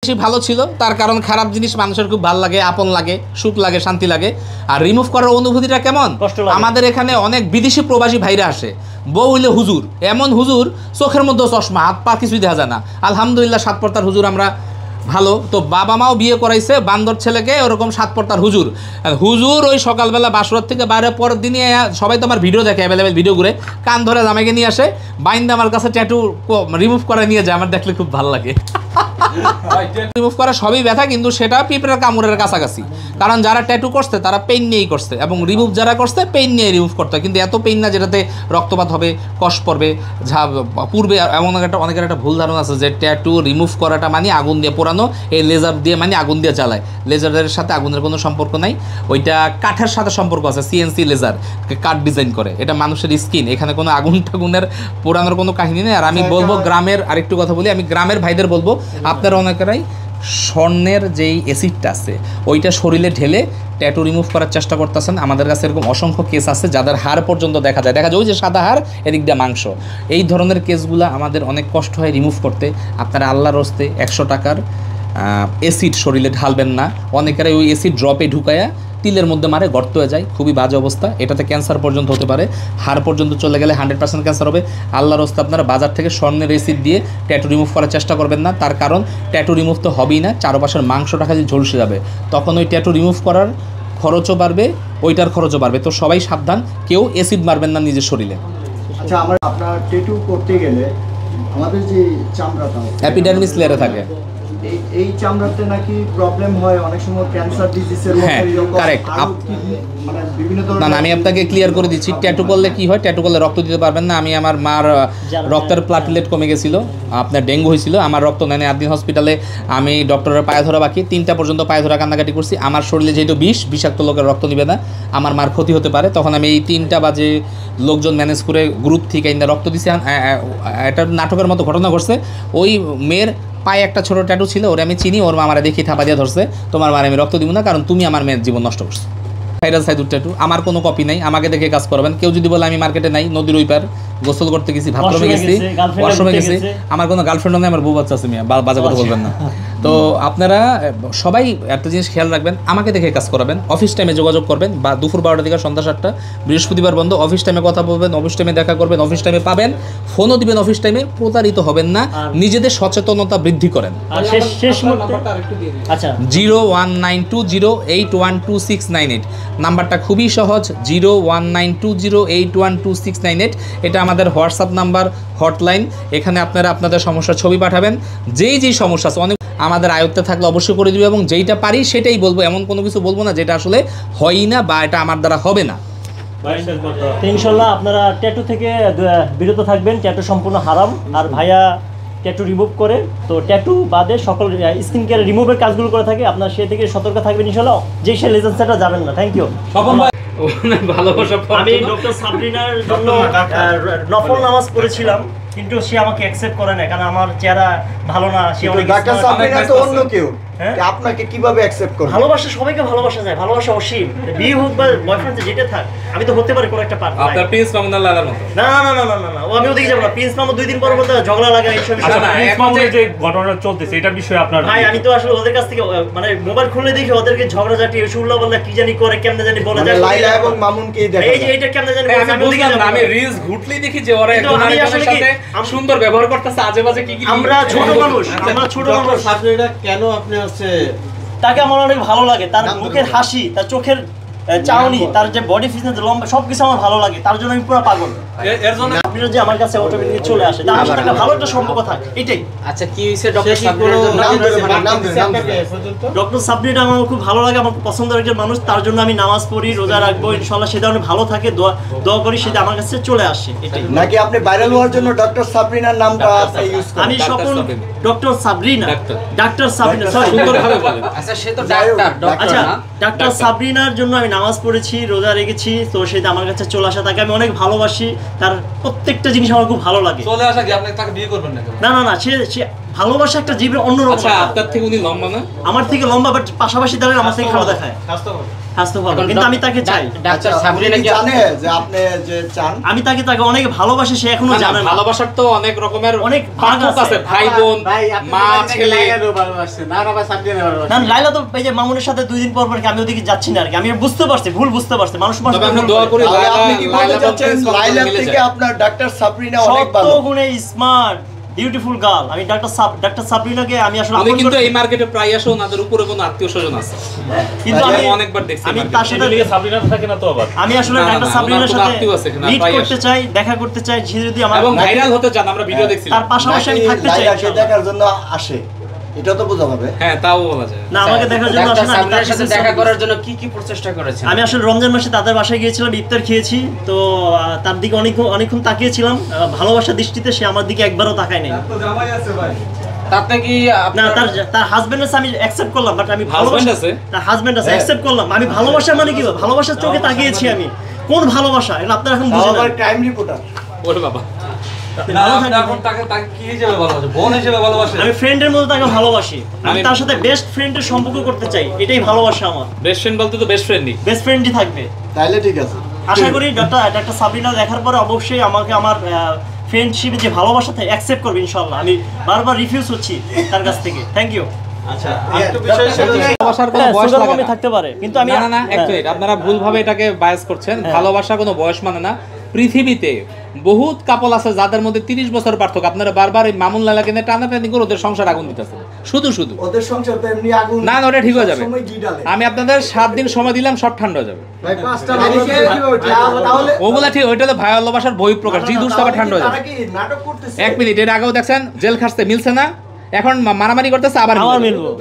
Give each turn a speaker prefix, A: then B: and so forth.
A: বেশি ভালো ছিল, তার কারণ খারাপ জিনিস মানুষের খুব ভালো লাগে, আপন লাগে, সুখ লাগে, শান্তি লাগে। আর রিমুভ করার অনুভূতিটা কেমন, আমাদের এখানে অনেক বিদেশি প্রবাসী ভাইরা আসে, বউ হইলে হুজুর, এমন হুজুর চোখের মধ্যে চশমা, হাত পা কিছুই দেখা যায় না। আলহামদুলিল্লাহ 7 পর্দার হুজুর আমরা ভালো। তো বাবা মাও বিয়ে করাইছে বান্দর ছেলেকে ওরকম 7 পর্দার হুজুর। হুজুর ওই সকালবেলা বাসরাত থেকে বাইরে পরের দিনে সবাই তো আমার ভিডিও দেখে, অ্যাভেলেবেল ভিডিও ঘুরে কান ধরে জামাইকে নিয়ে আসে, বাইন্দা আমার কাছে ট্যাটু রিমুভ করে নিয়ে যায়। আমার দেখলে খুব ভালো লাগে। রিমুভ করা সবই ব্যথা, কিন্তু সেটা পিঁপড়ের কামড়ের কাছাকাছি। কারণ যারা ট্যাটু করছে তারা পেইন নিয়েই করছে, এবং রিমুভ যারা করছে পেইন নিয়ে রিমুভ করতে হয়। কিন্তু এত পেইন না যেটাতে রক্তপাত হবে, কষ্ট পড়বে, পূর্বে এমন অনেকের একটা ভুল ধারণা আছে যে ট্যাটু রিমুভ করাটা মানে আগুন দিয়ে পোড়ানো, এই লেজার দিয়ে মানে আগুন দিয়ে জ্বালায়। লেজারের সাথে আগুনের কোনো সম্পর্ক নাই, ওইটা কাঠের সাথে সম্পর্ক আছে। সিএনসি লেজার কাঠ ডিজাইন করে, এটা মানুষের স্কিন, এখানে কোনো আগুন টাগুনের পোড়ানোর কোনো কাহিনী নেই। আর আমি বলবো গ্রামের, আরেকটু কথা বলি, আমি গ্রামের ভাইদের বলবো, আপনারা অনেকেরাই স্বর্ণের যেই অ্যাসিডটা আছে ওইটা শরীরে ঢেলে ট্যাটু রিমুভ করার চেষ্টা করতেছেন। আমাদের কাছে এরকম অসংখ্য কেস আছে যাদের হাড় পর্যন্ত দেখা যায় ওই যে সাদা হাড়, এদিক দিয়ে মাংস। এই ধরনের কেসগুলো আমাদের অনেক কষ্ট হয় রিমুভ করতে। আপনারা আল্লাহর হস্তে 100 টাকার অ্যাসিড শরীরে ঢালবেন না। অনেকেরাই ওই অ্যাসিড ড্রপে ঢুকায়া তিলের মধ্যে মারে, গর্ত হয়ে যায়, খুবই বাজে অবস্থা। এটাতে ক্যান্সার পর্যন্ত হতে পারে, হাড় পর্যন্ত চলে গেলে 100% ক্যান্সার হবে। আল্লাহর হস্তে আপনারা বাজার থেকে স্বর্ণের অ্যাসিড দিয়ে ট্যাটু রিমুভ করার চেষ্টা করবেন না। তার কারণ ট্যাটু রিমুভ তো হবেই না, চারপাশের মাংসটা খালি ঝলসে যাবে, তখন ওই ট্যাটু রিমুভ করার খরচও বাড়বে, ওইটার খরচও বাড়বে। তো সবাই সাবধান, কেউ অ্যাসিড মারবেন না নিজের শরীরে।
B: আচ্ছা, আপনার ট্যাটু করতে গেলে আমাদের যে চামড়াটা
A: এপিডার্মিস লেয়ারে থাকে,
B: এই চামড়াতে নাকি প্রবলেম হয় অনেক সময়, ক্যান্সার ডিজিজের মতো।
A: হ্যাঁ, কারেক্ট।
B: মানে বিভিন্ন ধরনের।
A: না, আমি আপনাকে ক্লিয়ার করে দিচ্ছি। ট্যাটু করলে কি হয়, ট্যাটু করলে রক্ত দিতে পারবেন না। আমার মার রক্তের প্লাটিলেট কমে গেছিল, আপনার ডেঙ্গু হয়েছিল, আমার রক্ত নেয়নি 8 দিন হসপিটালে। আমি ডক্টরের পায়ে ধরা বাকি, 3টা পর্যন্ত পায়ে ধরা কান্নাকাটি করছি। আমার শরীরে যেহেতু বিষাক্ত লোকের রক্ত নিবে না, আমার মার ক্ষতি হতে পারে। তখন আমি এই 3টা বাজে লোকজন ম্যানেজ করে গ্রুপ থেকে রক্ত দিছি। এটা নাটকের মতো ঘটনা ঘটছে। ওই মেয়ের পায়ে একটা ছোটো ট্যাটু ছিল, ওরা আমি চিনি, ওর মা আমার দেখি থাপা দিয়ে ধরছে, তোমার মার আমি রক্ত দিব না, কারণ তুমি আমার মেয়ের জীবন নষ্ট করছো। ভাইরাল সাইদুর ট্যাটু, আমার কোনো কপি নাই, আমাকে দেখে কাজ করবেন। কেউ যদি বলে আমি মার্কেটে নাই, নদীর ওই পার গোসল করতে গেছি, বাথরুমে গেছি, ওয়াশরুমে গেছি, আমার কোনো গার্লফ্রেন্ডও নেই, আমার বউ বাচ্চা আছে, বাজে কথা বলবেন না। তো আপনারা সবাই একটা জিনিস খেয়াল রাখবেন, আমাকে দেখে কাজ করাবেন। অফিস টাইমে যোগাযোগ করবেন, বা দুপুর 12টা থেকে সন্ধ্যা 7টা, বৃহস্পতিবার বন্ধ, অফিস টাইমে কথা বলবেন, অফিস টাইমে দেখা করবেন, অফিস টাইমে পাবেন, ফোনও দিবেন অফিস টাইমে। প্রতারিত হবেন না, নিজেদের সচেতনতা বৃদ্ধি করেন। 0192081268 নাম্বারটা খুবই সহজ, 0192081268। এটা আমাদের হোয়াটসঅ্যাপ নাম্বার, হটলাইন। এখানে আপনারা আপনাদের সমস্যার ছবি পাঠাবেন, যেই সমস্যা আছে, অনেক আমাদের আয়ত্তে থাকলে অবশ্যই করে দিবে, এবং যেইটা পারি সেটাই বলবো। এমন কোনো কিছু বলবো না যেটা আসলে হয়ই না বা এটা আমার দ্বারা হবে না।
C: ইনশাল্লাহ আপনারা ট্যাটু থেকে বিরত থাকবেন, ট্যাটু সম্পূর্ণ হারাম। আর ভাইয়া ট্যাটু রিমুভ করে, তো ট্যাটু বাদে সকল স্কিন কেয়ার রিমুভের কাজগুলো করে থাকে। আপনারা সে থেকে সতর্ক থাকবেন ইনশাল্লাহ, যে সে লেজেন্সটা যাবেন না। Thank you. আমি ডক্টর সাবরিনার জন্য নফল নামাজ পড়েছিলাম, কিন্তু সে আমাকে অ্যাকসেপ্ট করে না, কারণ আমার চেহারা ভালো না। সে অনেক
B: ডাক্তার সাবরিনা তো অন্য কেউ, আপনাকে কিভাবে অ্যাকসেপ্ট করবে?
C: ভালোবাসা, সবাইকে ভালোবাসা যায়, ভালোবাসা অসীম। বিয়ে হোক বা বয়ফ্রেন্ড যেটা থাক, আমি তো হতে পারি কোনো একটা পার্ট।
A: আপনার প্রিন্স মামুন লালার মতো
C: না, ও আমি ওদিকে যাব না। প্রিন্স মামুন 2 দিন পর ঝগড়া লাগা, এইসব বিষয়।
D: যে ঘটনা চলতেছে এটার বিষয়ে আপনার
C: ভাই, আমি তো আসলে ওদের কাছ থেকে মানে মোবাইল খুলে দেখি ওদেরকে ঝগড়াঝাটি শুনলা বললা কি জানি করে, কেমনে জানি বলে যায়।
B: লাইলা এবং মামুনকে দেখা
C: এই যে এটা কেমনে জানি
A: আমি বুঝলাম না। আমি রিলস ঘুটলেই দেখি যে ওরা একজন আরেকজনের সাথে সুন্দর ব্যবহার করতেছে, আজেবাজে কি
C: আমরা ছোট মানুষ।
B: সাবরিনা কেন আপনি হচ্ছে
C: তাকে আমার অনেক ভালো লাগে, তার মুখের হাসি, তার চোখের চাউনি, তার যে বডি ফিটনেস, লম্বা, সবকিছু আমার ভালো লাগে। তার জন্য আমি পুরো পাগল। এর জন্য আপনারা যে আমার কাছে অটোমেটিক চলে আসে, তার সাথে একটা ভালো একটা সম্পর্ক থাকে, এটাই।
A: আচ্ছা, কি হইছে ডক্টর সাবরিনার জন্য?
C: ডক্টর সাবরিনা আমার খুব ভালো লাগে, আমার খুব পছন্দের একজন মানুষ। তার জন্য আমি নামাজ পড়ি, রোজা রাখবো, ইনশাআল্লাহ সে ধরনের ভালো থাকে, দোয়া করি, সেটা আমার কাছে চলে আসে, এটাই।
B: নাকি আপনি ভাইরাল হওয়ার জন্য ডক্টর সাবরিনার নামটা ইউজ করেন?
C: আমি স্বপন ডক্টর সাবরিনা, ডাক্তার সাবরিনা,
A: সুন্দরভাবে বলেন। আচ্ছা, সে তো ডাক্তার।
C: আচ্ছা, ডাক্তার সাবরিনার জন্য আমি নামাজ পড়েছি, রোজা রেখেছি, তো সেটা আমার কাছে চলে আসা, তাকে আমি অনেক ভালোবাসি। তার প্রত্যেকটা জিনিস আমার খুব ভালো লাগে।
A: চলে আসা কি আপনি তাকে বিয়ে করবেন না?
C: না, সে ভালোবাসা একটা জীবের অন্যরকম।
A: আচ্ছা, আপনার থেকে উনি লম্বা না?
C: আমার থেকে লম্বা, বাট পাশাপাশি দাঁড়ায় আমার থেকে খাওয়া দেখায়। স্বাস্থ্য ভালো, কিন্তু আমি তাকে চাই।
B: আচ্ছা, সাবরিনা কি জানে যে আপনি যে চান?
C: আমি তাকে অনেক ভালোবাসি, সে এখনো
A: না, না,
C: জানে না।
A: ভালোবাসার তো অনেক রকমের
C: অনেক ভাগ
A: পার্থক্য
C: আছে।
A: আছে, ভাই বোন, মা ছেলে।
C: না, লাইলা তো এই যে মামুনের সাথে 2 দিন পর পর আমি ওদিকে যাচ্ছি না আর কি। আমি বুঝতে পারছি, ভুল বুঝতে পারছি, মানুষ
A: তবে আমরা দোয়া করি
B: তাহলে আপনি কি বলতে
A: লায়লা
B: চাচ্ছেন লাইলা থেকে আপনার ডাক্তার সাবরিনা অনেক ভালো?
C: গুণে স্মার্ট, বিউটিফুল গার্ল। আমি ডাক্তার সাবরিনাকে আমি আসলে
A: উনি
C: আপন
A: কিন্তু
C: করতে-
A: এই মার্কেটে প্রায় আসে, ওনাদের উপরে কোনো আত্মীয় স্বজন আছে,
C: কিন্তু আমি
A: অনেকবার দেখছি
C: আমি
A: market-এ।
C: তার সাথে
D: এদিকে সাবরিনা থাকে না তো আবার।
C: আমি আসলে
A: না, না,
C: ডাক্তার
A: না,
C: সাবরিনার
A: ওনার কোনো
C: সাথে
A: আত্মীয় আছে এখানে,
C: মিট
A: প্রায়
C: করতে
A: আসে।
C: চাই, দেখা করতে চাই। সে যদি আমার
A: এবং ভাইরাল হতে চান, আমরা ভিডিও দেখছিলাম।
C: তার পাশাপাশি আমি
B: নাকি
C: থাকতে চাই
B: লাইলাকে
C: ইনশাআল্লাহ।
B: দেখার জন্য আসে, এটা তো বোঝা যাবে।
A: হ্যাঁ, তাও বলা যায়।
C: না, আমাকে দেখার জন্য আসে
E: ডাক্তার
C: না, আমি তার
E: সাবরিনার সাথে
C: কাছে
E: দেখা
C: সব-
E: করার জন্য কি কি প্রচেষ্টা করেছেন?
C: আমি আসলে রমজান মাসে তাদের বাসায় গিয়েছিলাম, ইফতার খেয়েছি। তো তার দিকে অনেকক্ষণ তাকিয়েছিলাম, ভালোবাসার দৃষ্টিতে। সে আমার দিকে একবারও তাকায় নাই।
E: তাতে কি
C: না,
E: আপনার
C: তার হাজবেন্ড আছে, আমি অ্যাকসেপ্ট করলাম, বাট আমি
A: Husband
C: ভালোবাসা
A: আছে?
C: তার হাজবেন্ড আছে,
B: হ্যাঁ।
C: অ্যাকসেপ্ট করলাম। আমি ভালোবাসা মানে কি, ভালোবাসার চোখে তাকিয়েছি আমি। কোন ভালোবাসা, এটা আপনারা এখন বুঝেন না।
B: আবার ক্রাইম রিপোর্টার।
A: ওরে বাবা,
C: ভালো থাকবেন। আমি ফ্রেন্ডের মতো তাকে ভালোবাসি। আমি তার সাথে বেস্ট ফ্রেন্ডের সম্পর্ক করতে চাই, এটাই ভালোবাসা আমার।
A: বেস্ট ফ্রেন্ড বলতে তো বেস্ট ফ্রেন্ডই।
C: বেস্ট ফ্রেন্ডই থাকবে।
B: তাইলে ঠিক আছে।
C: আশা করি ডাক্তার সাবরিনা দেখার পরে অবশ্যই আমাকে আমার ফ্রেন্ডশিপে যে ভালোবাসা থাকে অ্যাকসেপ্ট করবে ইনশাআল্লাহ। আমি বারবার রিফিউজ হচ্ছি তার কাছ থেকে। Thank you.
B: আচ্ছা,
A: ভালোবাসার কোনো বয়স লাগে না।
C: থাকতে পারে, কিন্তু আমি
A: না, এক মিনিট, আপনারা ভুলভাবে এটাকে বায়াস করছেন। ভালোবাসা কোনো বয়স মানে না। পৃথিবীতে বহুত কাপল আছে যাদের মধ্যে 30 বছর পার্থক্য। আপনারা বারবার এই মামুন লালাকে নিয়ে টানাটানি করে ওদের সংসার আগুন দিতেছেন শুধু।
B: ওদের সংসার তো এমনি আগুন।
A: না, ওটা ঠিক হয়ে যাবে।
B: সবসময় ঘি ঢালে।
A: আমি আপনাদের 7 দিন সময় দিলাম, সব ঠান্ডা হয়ে যাবে।
B: ভাই 5টা ভালো তাহলে
A: ওগুলা ঠিক, ওইটা তো ভালোবাসার বহিঃপ্রকাশ। জি দুষ্ট আবার ঠান্ডা হয়ে যাবে।
B: তারা কি নাটক করতেছে?
A: 1 মিনিট, এর আগেও দেখছেন জেল খাটতে মিলছে না, এখন মারামারি করতেছে, আবার
C: আমার
A: মিলবে।
C: মিলবো।